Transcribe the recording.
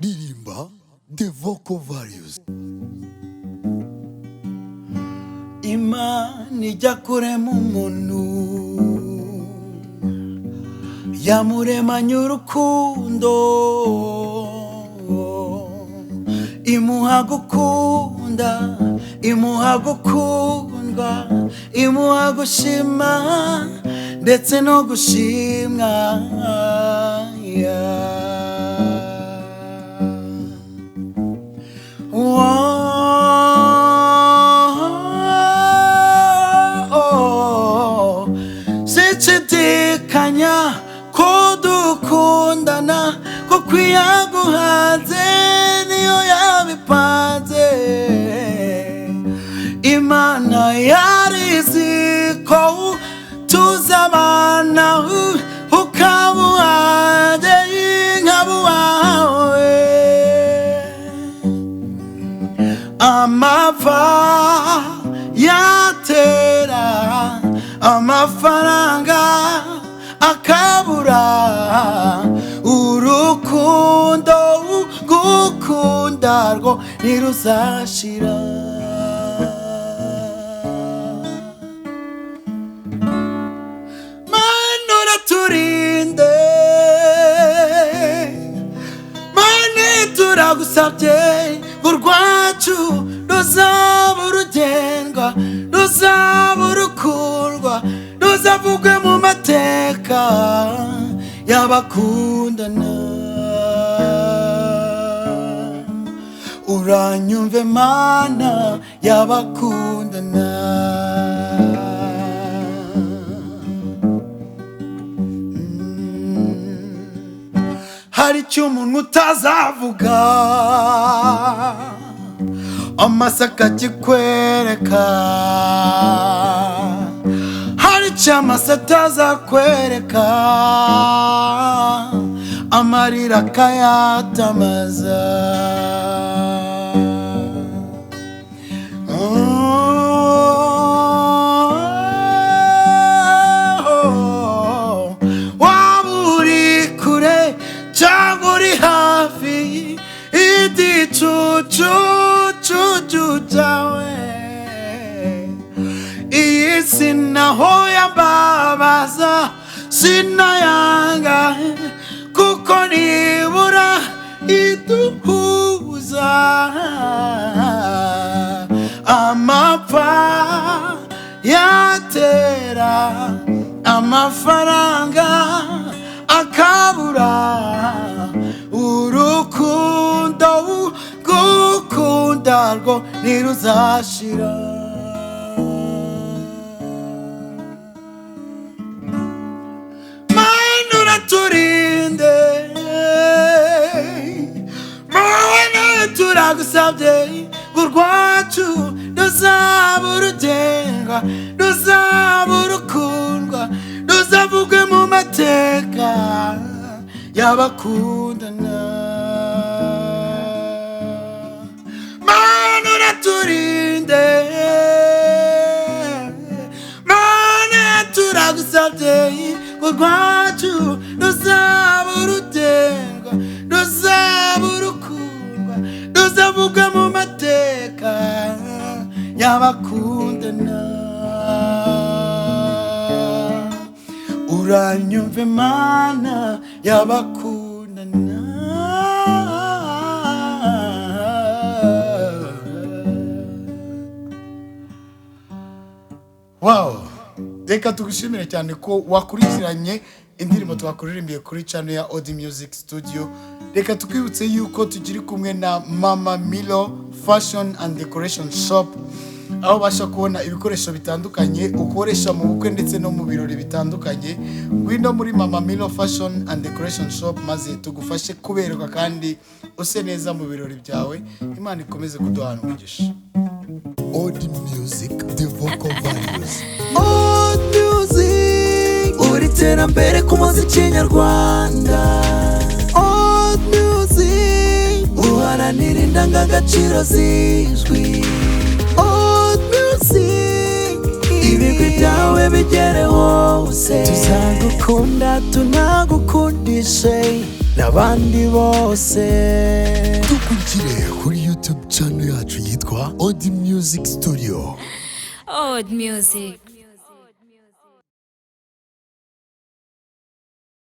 Dirimba the vocal values. Imana ijya kurema umuntu yamuremanye urukundo imuha gukunda imuha gukundwa imuha gushima ndetse no gushimwa Sichidikanya kudukundana kuko yaguhanze niyo yabipanze Imana yarizi ko tuzabana ukabuhande nkabuhawe amapfa yatera amafaranga akabura urukundo gukunda rwo ntiruzashira Mana uraturinde Mana turagusabye urwacu ruzaba urugendwa ruzaba urukundwa ruzavugwe mu mateka y'abakundana uranyumve Mana y'abakundana hari icyo umuntu utazavuga amasaka kikwereka hari icyo amasa atazakwereka amarira akayatamaza waba uri kure cyangwa uri hafi igicucu cyawe iyi sinaho yambabaza sinayanga kuko nibura iduhuza amapfa yatera amafaranga akabura urukundo gukunda rwo ntiruzashira Mana uraturinde Mana turagusabye urwacu ruzaba urugendwa ruzaba urukundwa ruzavugwe mu mateka y'abakundana Mana uraturinde Mana turagusabye urwacu ruzaba urugendwa ruzaba urukundwa ruzavugwe mu mateka y'abakundana uranyumve Mana y'abakundana Wow, reka tugushimire cyane ko wakurikiranye indirimbo twakuririmbiye kuri channel ya Odi Music Studio. Reka tukwibutse yuko tugiri kumwe na Mama Milo Fashion and Decoration Shop aho basha kubona ibikoresho bitandukanye ukoresha mu bukwe ndetse no mu birori bitandukanye. Ngwino muri Mama Milo Fashion and Decoration Shop maze tugufashe kuberwa kandi use neza mu birori byawe. Imana ikomeze kuduhana umugisha. Odi Music the vocal values. Odi Music uri terambere ku muziki nyarwanda. Odi Music uharanira indangagaciro zizwi. Odi Music ibigwi byawe bigere hose tuzagukunda tunagukundishe n'abandi bose. Dukurikire kuri YouTube channel yacu yitwa Odi Music Studio. Odi Music.